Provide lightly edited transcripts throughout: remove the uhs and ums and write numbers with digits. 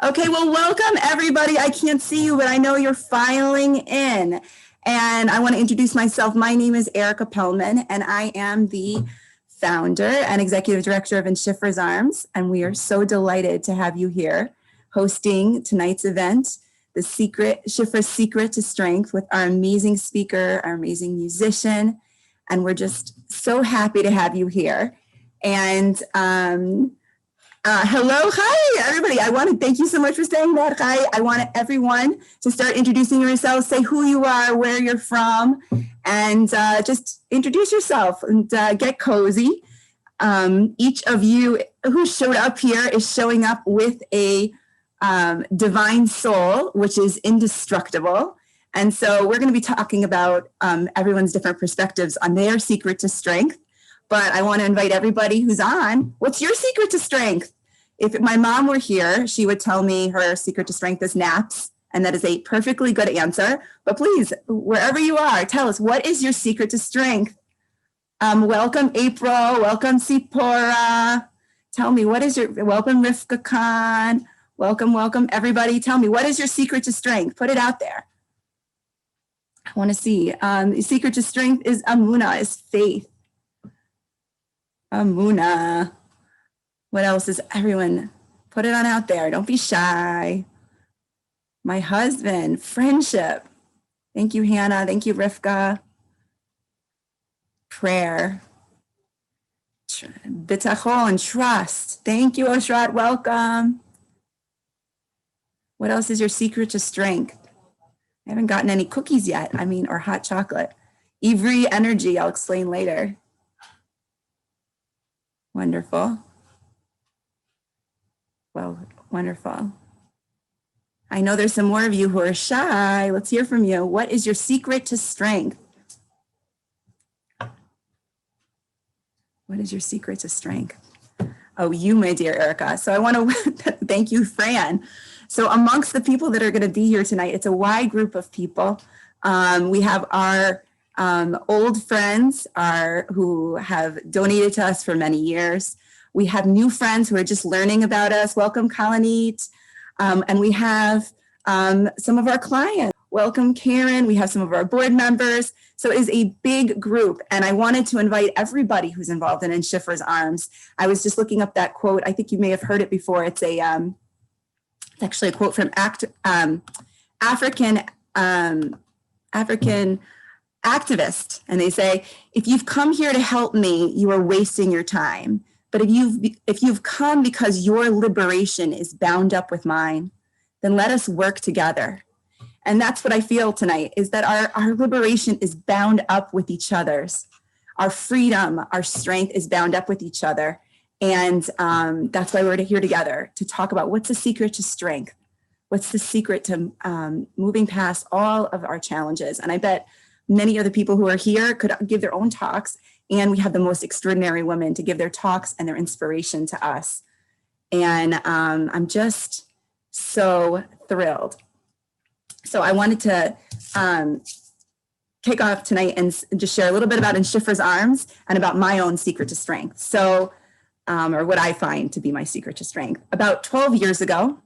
Okay, well, welcome everybody. I can't see you, but I know you're filing in. And I want to introduce myself. My name is Erica Pelman, and I am the founder and executive director of Shifra's Arms. And we are so delighted to have you here hosting tonight's event, the Shifra's Secret to Strength, with our amazing speaker, our amazing musician. And we're just so happy to have you here. And hello, hi, everybody. I want to thank you so much for saying that. Hi, I want everyone to start introducing yourselves, say who you are, where you're from, and just introduce yourself and get cozy. Each of you who showed up here is showing up with a divine soul, which is indestructible. And so we're going to be talking about everyone's different perspectives on their secret to strength. But I want to invite everybody who's on. What's your secret to strength? If my mom were here, she would tell me her secret to strength is naps. And that is a perfectly good answer. But please, wherever you are, tell us, what is your secret to strength? Welcome, April. Welcome, Sipora. Tell me, welcome, Rifka Khan. Welcome, everybody. Tell me, what is your secret to strength? Put it out there. I want to see. The secret to strength is Amuna, is faith. Amuna. What else is everyone? Put it on out there. Don't be shy. My husband, friendship. Thank you, Hannah. Thank you, Rifka. Prayer. Bitachon, trust. Thank you, Oshrat. Welcome. What else is your secret to strength? I haven't gotten any cookies yet. Or hot chocolate. Ivri, energy. I'll explain later. Wonderful. Well, wonderful. I know there's some more of you who are shy. Let's hear from you. What is your secret to strength? What is your secret to strength? Oh, you, my dear Erica. So I want to thank you, Fran. So amongst the people that are going to be here tonight, it's a wide group of people. We have our old friends who have donated to us for many years. We have new friends who are just learning about us. Welcome, Kalanit. And we have some of our clients. Welcome, Karen. We have some of our board members. So it is a big group. And I wanted to invite everybody who's involved in Shifra's Arms. I was just looking up that quote. I think you may have heard it before. It's actually a quote from African activist, and they say, if you've come here to help me, you are wasting your time. But if you've come because your liberation is bound up with mine, then let us work together. And that's what I feel tonight, is that our liberation is bound up with each other's. Our freedom, our strength is bound up with each other. And that's why we're here together to talk about what's the secret to strength. What's the secret to moving past all of our challenges? And I bet many of the people who are here could give their own talks, and we have the most extraordinary women to give their talks and their inspiration to us. And I'm just so thrilled. So I wanted to kick off tonight and just share a little bit about Shifra's Arms and about my own secret to strength. So, or what I find to be my secret to strength. About 12 years ago,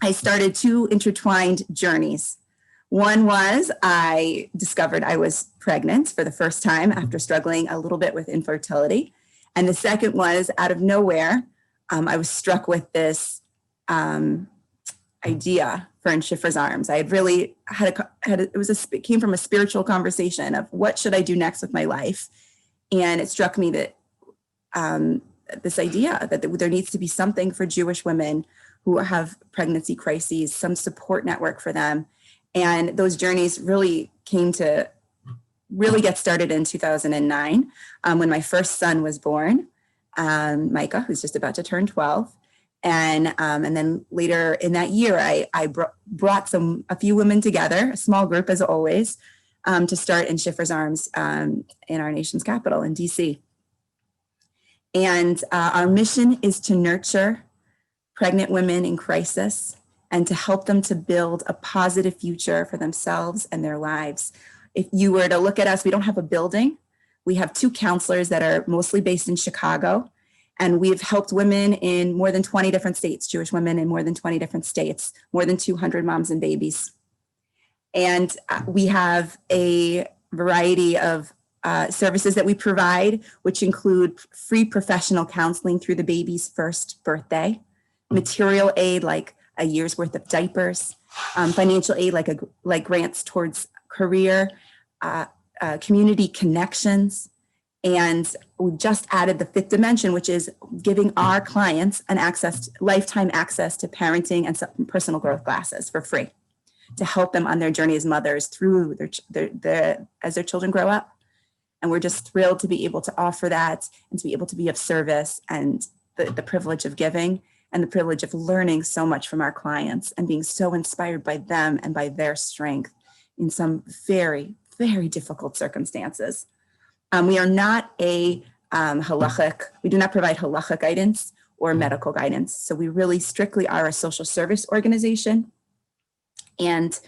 I started two intertwined journeys. One was I discovered I was pregnant for the first time after struggling a little bit with infertility. And the second was, out of nowhere, I was struck with this idea for Shifra's Arms. I had really it came from a spiritual conversation of what should I do next with my life? And it struck me that this idea that there needs to be something for Jewish women who have pregnancy crises, some support network for them. And those journeys really came to get started in 2009 when my first son was born, Micah, who's just about to turn 12. And then later in that year, I brought a few women together, a small group as always, to start Shifra's Arms in our nation's capital in DC. And our mission is to nurture pregnant women in crisis and to help them to build a positive future for themselves and their lives. If you were to look at us, we don't have a building. We have two counselors that are mostly based in Chicago. And we've helped women in more than 20 different states, Jewish women in more than 20 different states, more than 200 moms and babies. And we have a variety of services that we provide, which include free professional counseling through the baby's first birthday, material aid like a year's worth of diapers, financial aid like grants towards career, community connections. And we just added the fifth dimension, which is giving our clients lifetime access to parenting and personal growth classes for free to help them on their journey as mothers through as their children grow up. And we're just thrilled to be able to offer that and to be able to be of service, and the privilege of giving and the privilege of learning so much from our clients and being so inspired by them and by their strength in some very, very difficult circumstances. We are not we do not provide halachic guidance or medical guidance. So we really strictly are a social service organization. And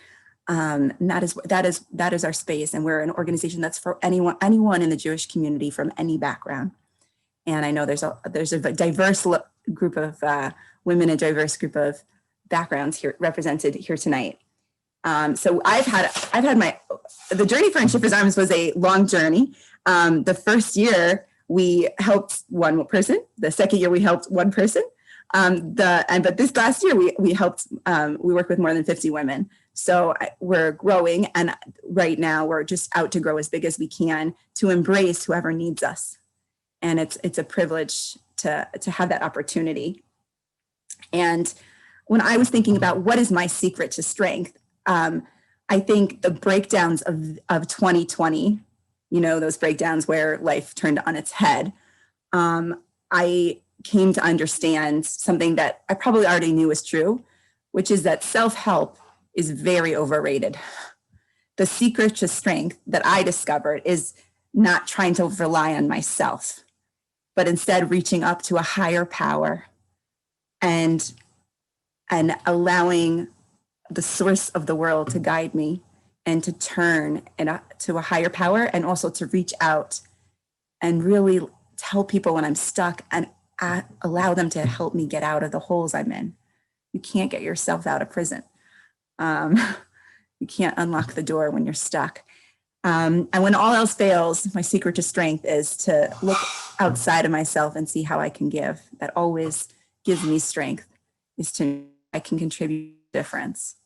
that is our space. And we're an organization that's for anyone in the Jewish community from any background. And I know there's a diverse group of women, a diverse group of backgrounds here represented here tonight. So I've had the journey for In Shifra's Arms was a long journey. The first year we helped one person. The second year we helped one person. But this last year we worked with more than 50 women. So we're growing, and right now we're just out to grow as big as we can to embrace whoever needs us. And it's a privilege to have that opportunity. And when I was thinking about what is my secret to strength, I think the breakdowns of 2020, those breakdowns where life turned on its head, I came to understand something that I probably already knew was true, which is that self-help is very overrated. The secret to strength that I discovered is not trying to rely on myself, but instead reaching up to a higher power and allowing the source of the world to guide me and to turn to a higher power, and also to reach out and really tell people when I'm stuck and allow them to help me get out of the holes I'm in. You can't get yourself out of prison. You can't unlock the door when you're stuck. And when all else fails, my secret to strength is to look outside of myself and see how I can give. That always gives me strength, I can contribute difference.